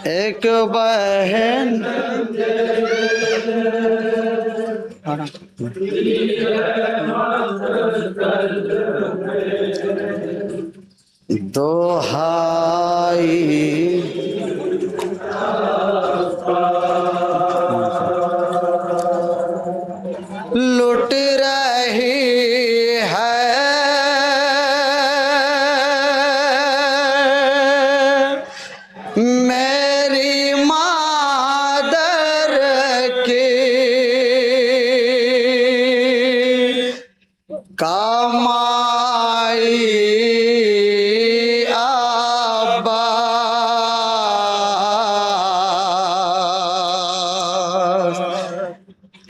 एक बहन दोहाई लुट रही है मेरी मादर की कमाई अब्बास।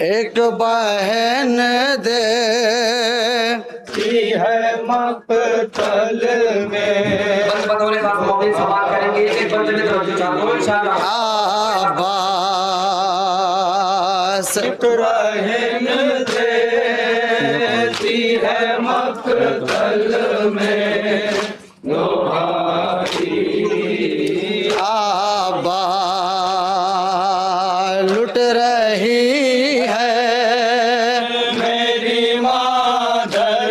एक बहन देती है मक्तल में आबास। एक बहन देती है मक्तल में आबास। लुट रही है मेरी मादर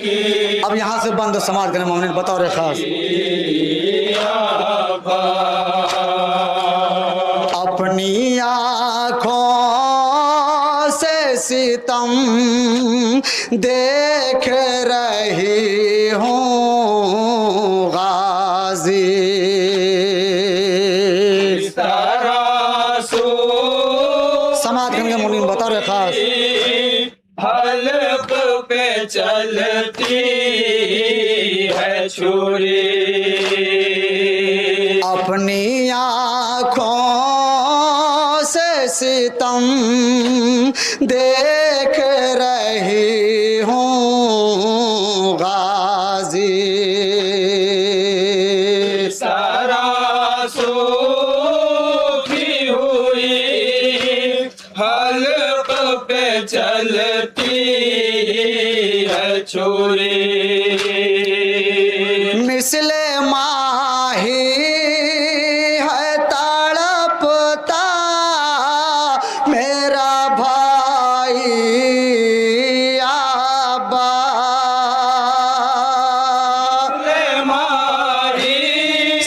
की। अब यहाँ से बंद समाज करें मोमिन, बताओ रे खास। अपनी आँखों से सितम देख रही हूँ गाजी। समाज के मुनीम बताओ रे खास। हल्क पे चलती है छुरी। अपनी आँखों से सितम देख रही हूँ गाजी। सारा सूखी हुई हल्क पे चलती है छुरी। मिसले माही है तड़पता मेरा भाई आबा।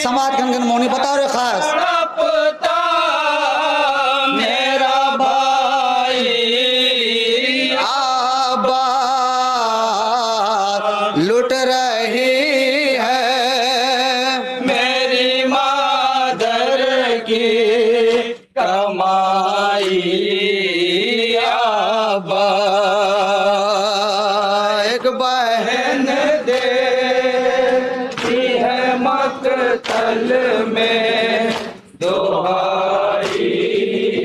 समाज गनगन मौनी बताओ रे खास। मेरा भाई आबा लुट रही है मेरी मादर की कमाई आबा। एक बहन देती है मक्तल में दोहाई।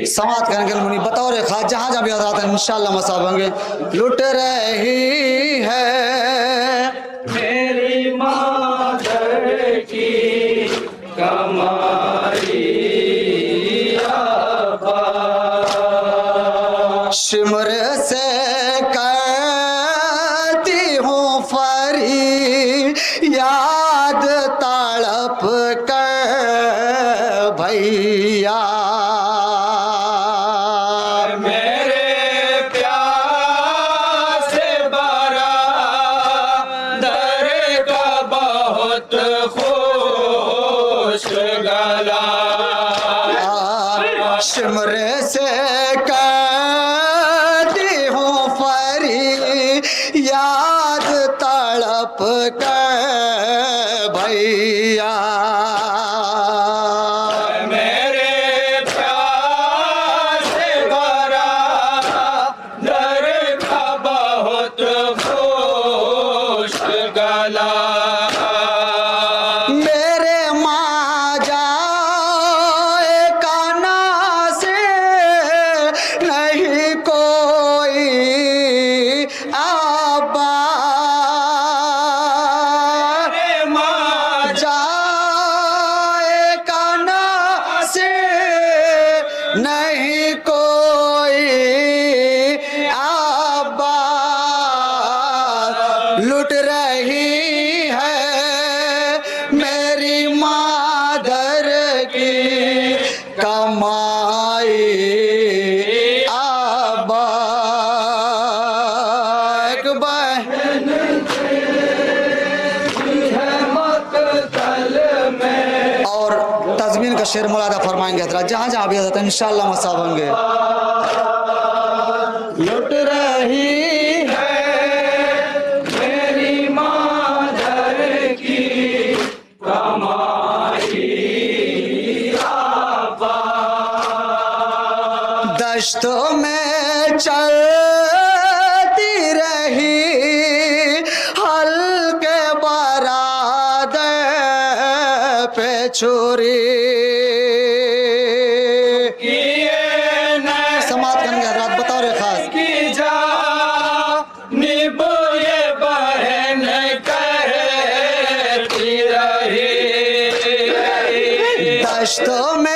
समाज करेंगे मुनी बताओ रे खास। जहाँ जहाँ भी आते हैं इंशाल्लाह मसाब होंगे। लुट रही है मेरी मादर की कमाई आबा। शिमर से करती हूँ फरी याद तड़प कर भैया। मेरे प्यार से बरा दर का बहुत खुश गला। शिमर से करती हूँ फरी याद तड़प कर भैया। मेरे प्यार से भरा दर का बहुत खुश गला। मेरे माँ जाए काना से कमाई आबा एक बहन और तज़मीन का शेर मुलादा फरमाएंगे हज़रात, जहाँ जहाँ भी हज़रत इंशाअल्लाह मसाब होंगे। लुट रही दश्तों में चलती रही हल्के बरादे पे छुरी समाज करेंगे हज़रात, बताओ रे खास की जा निबो ये बहन कहती रही दश्तों में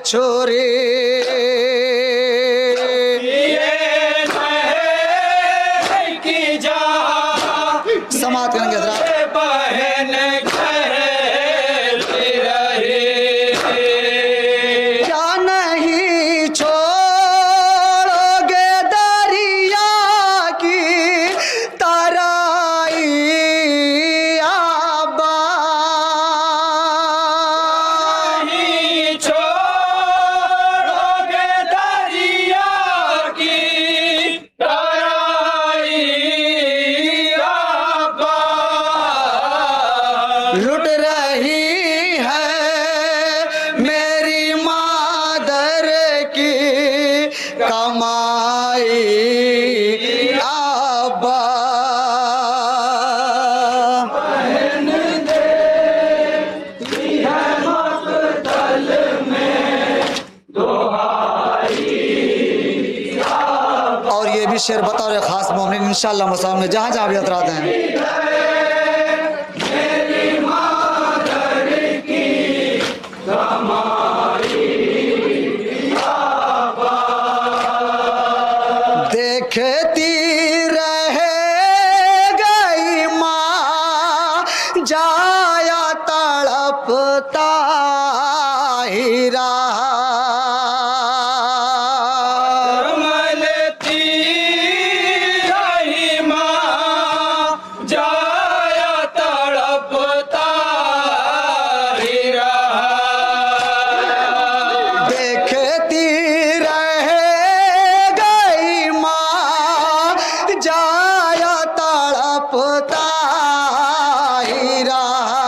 छोरी की जा समाप्त करेंगे हज़रात। बहन कहती रही क्या नहीं छोड़ोगे दरिया की तराई आबा लुट रही है मेरी मादर की कमाई आबा बहन देती है मक़तल में दुहाई और ये भी शेर बतौर खास मोमिन इंशाअल्लाह मसाम में जहाँ जहाँ भी हज़रात हैं। देखती रह गई माँ जाया तड़पता ही रहा मलती रही माँ जाया तड़पता ही रहा देखती रह गई माँ जाया तड़पता ही रहा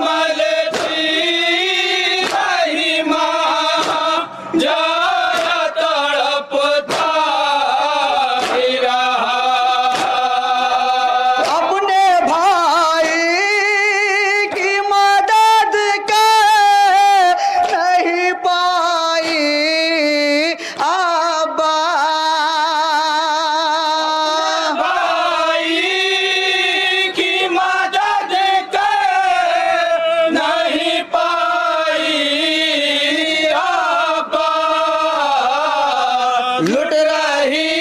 मलती रही माँ जाया तड़पता ही रहा अपने भाई की मदद कर नहीं पाई आबा भाई की मदद कर नहीं पाई आबा लुट रही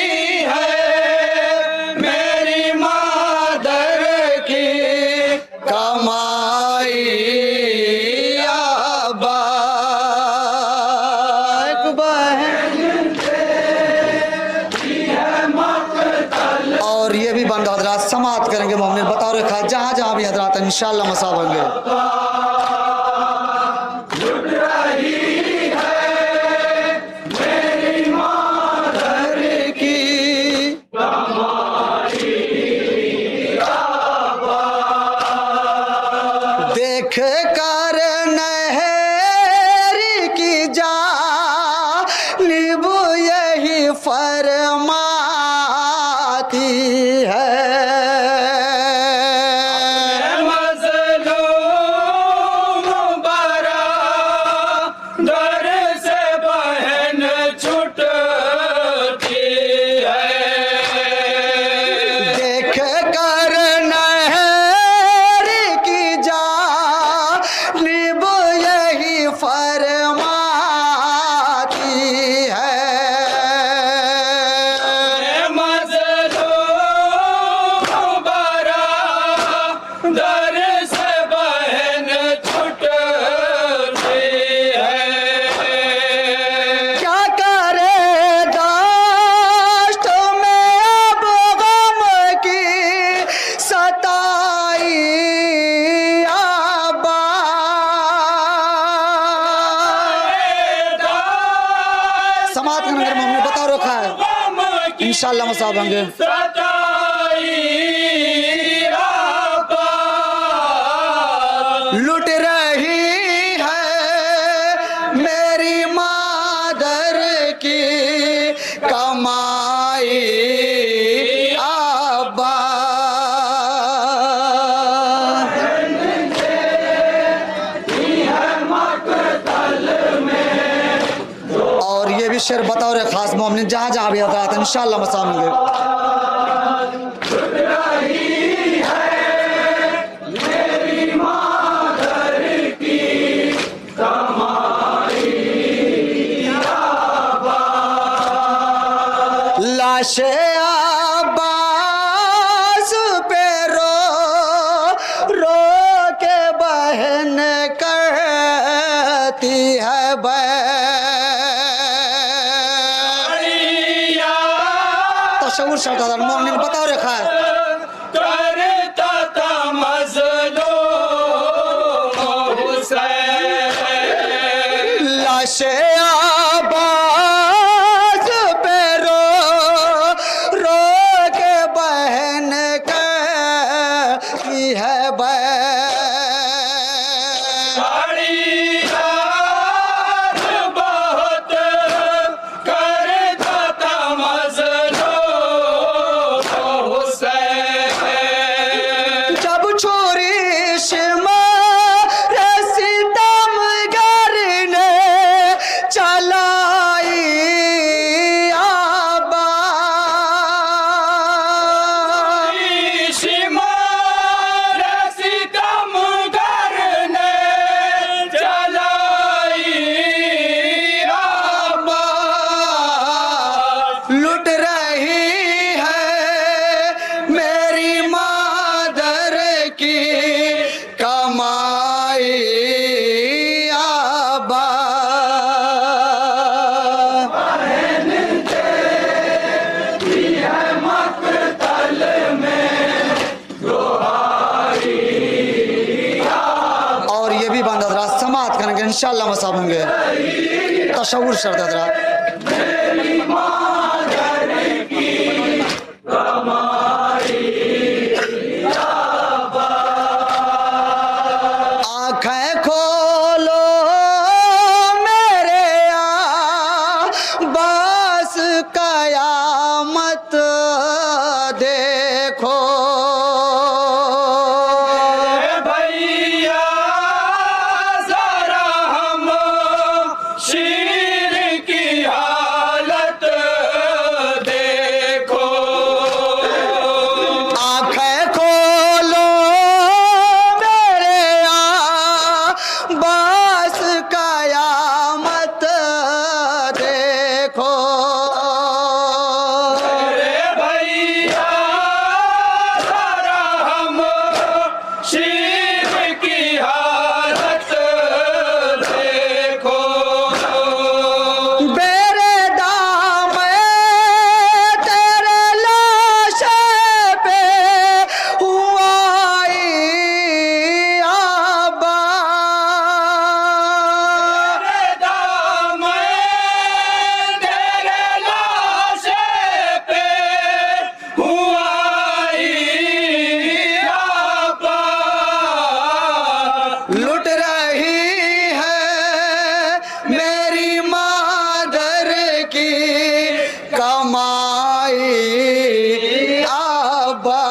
है मेरी मादर की कमाई आबा एक बहन और ये भी बंद हजरात समाप्त करेंगे मोमिन बताओ रे खास जहाँ जहाँ भी हजरात हैं इंशाअल्लाह मसाब होंगे। देख कर नहर की जानिब यही फरमाती है मज़लूम बरादर से बहन छूटती है देख कर नहर की जानिब यही फरमाती है इंशाल्लाह मसाब होंगे। सच्चाई आपा लुट रही है मेरी मादर की कमाई आबा। और ये भी शेर बताओ रे खास मोमिन जहाँ जहाँ भी हजरात इंशाल्लाह मसाब होंगे। लाशे अब्बास पे रो रो के बहन करती है तशव्वुर शब्द मोमिन बताओ रे खास करता था मज़लूम हुसैन। लाशे अब्बास पे रो रो के बहन करती है बहुत करता था मज़लूम हुसैन। जब छोरी शिमारे सितमगर ने चलाई आबा। शिमार सितमगर ने चलाई आबा। लुट रही है मेरी मादर की कमाई आबा। और ये भी बंद हजरात समात करेंगे इंशाल्लाह मसाब होंगे। तशव्वुर शब्द हजरात आँखें खोलो मेरे बस कयामत देखो। भैया जरा हम शीर की हालत देखो। आँखें खोलो मेरे बस कयामत देखो। भैया जरा हम शीर की हालत देखो। मेरे दाम तेरे लाशे पे हुआ आबा। दाम तेरे लाशे पे हुआ आबा। लुट रही है मेरी मादर की कमाई आबा।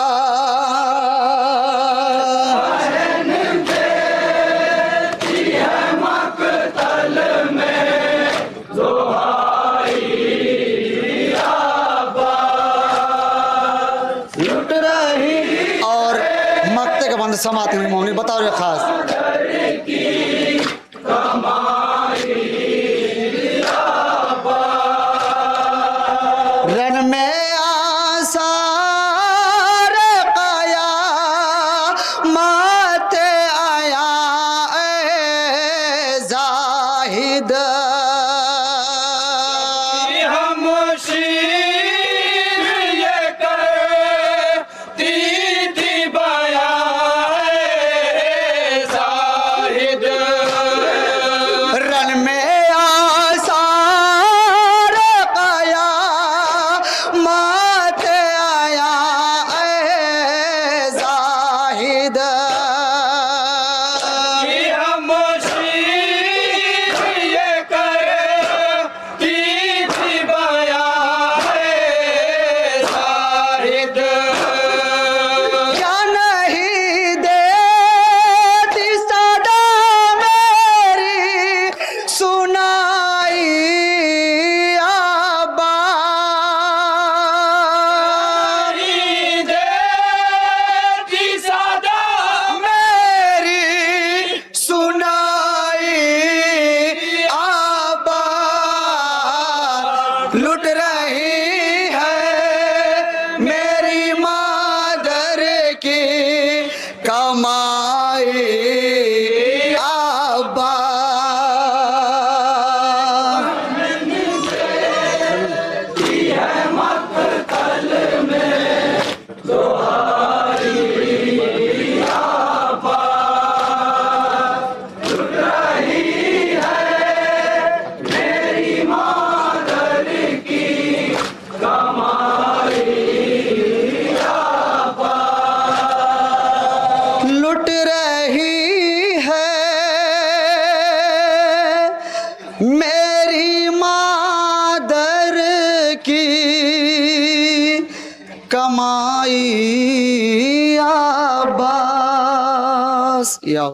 लुट रही और मक्ते के बंद समाते में मोहनी बताओ रे खास रन में आसार काया मत आया ए जाहिद। हम शीर ये करती थी बया जाहिद। रन में आसार काया मत आया ऐ जाहिद कि हम शीर ये करती थी बयां है शाहिद क्या नहीं देती सदा मेरी सुनाई आबा देती सदा मेरी सुनाई आबा लुट रही है मेरी मादर की कमाई आबा लुट रही है मेरी मादर की कमाई आबास या